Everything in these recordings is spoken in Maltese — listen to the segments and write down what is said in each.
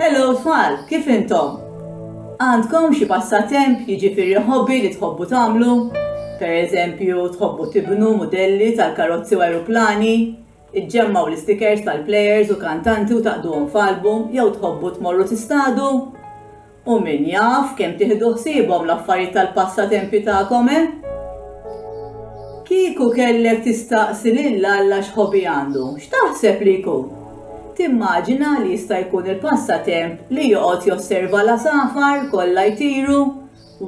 Hello tfal, kif intom? Għandkom xi passatemp jiġifieri hobby li tħobbu tagħmlu? Pereżempju tħobbu tibnu modelli tal-karozzi u ajruplani, iġġemmaw l-stickers tal-plejers u kantanti u taqduhom f'album jew tħobbu tmorru tistadu? U min jaf kemm tieħdu ħsiebhom l-affarijiet tal-passatempi tagħkom Kieku kellek tistaqsi lil Alla x'hobby għandu, x'taħseb li jkun? Timmaġina li jista' jkun il-passatemp li joqgħod josserva l-asafar kollha jtiru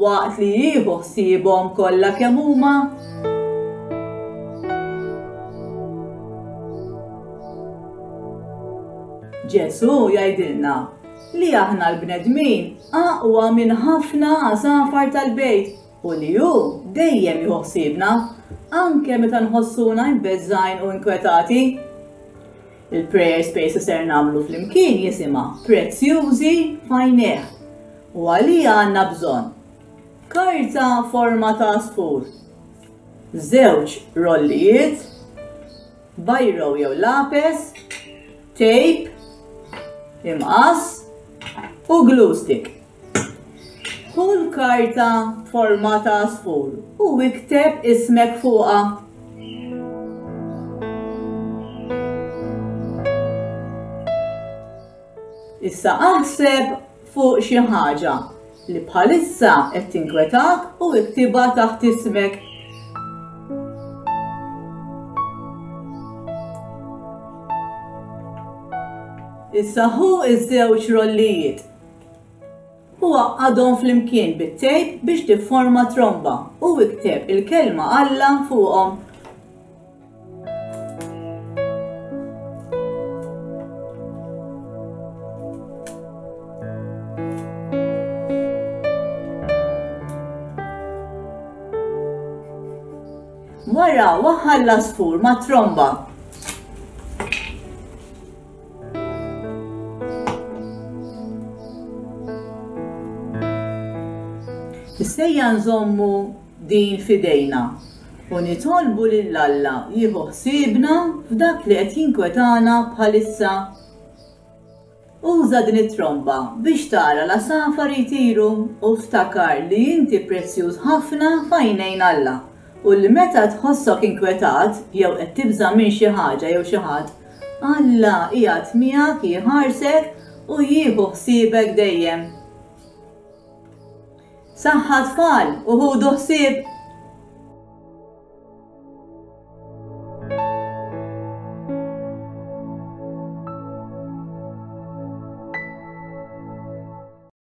waqt li jieħu ħsiebhom kollha kemm huma? Ġesu jgħidilna li aħna l-bnedmin aqwa minn ħafna asafar tal-bejt u li hu dejjem jieħu ħsiebna anke meta nħossuna mbeżżajn u inkwetati. Il-prayer space ser nagħmlu flimkien jisimha Prezzjużi f'għajnejh u għalija għandna bżonn karta forma ta' sfur, żewġ rollijiet, bajro jew lapes, tape, imqas u glue stick. Kull karta forma ta' sfur u ikteb ismek fuqha. Issa aħseb fuq xi ħaġa li bħalissa qed tinkwetak u iktibha taħt ismek. Issa hu iż-żewġ rollijiet. U għadhom flimkien bit-tejp biex tifforma tromba u ikteb il-kelma Alla fuqhom. Wara waħħal l-asfur ma' tromba. Issejja nżommu din f'idejna u nitolbu lil Alla jieħu ħsiebna f'dak li qed jinkwetana bħalissa. Uża din it-tromba biex tara l-asafar jtiru u ftakar li inti prezzjuż ħafna f'għajnejn Alla. U li meta tħossok inkwetat jew qed tibża minn xi ħaġa jew xi ħadd, Alla qiegħed miegħek jħarsek u jieħu ħsiebek dejjem. Saħħa tfal u ħudu ħsieb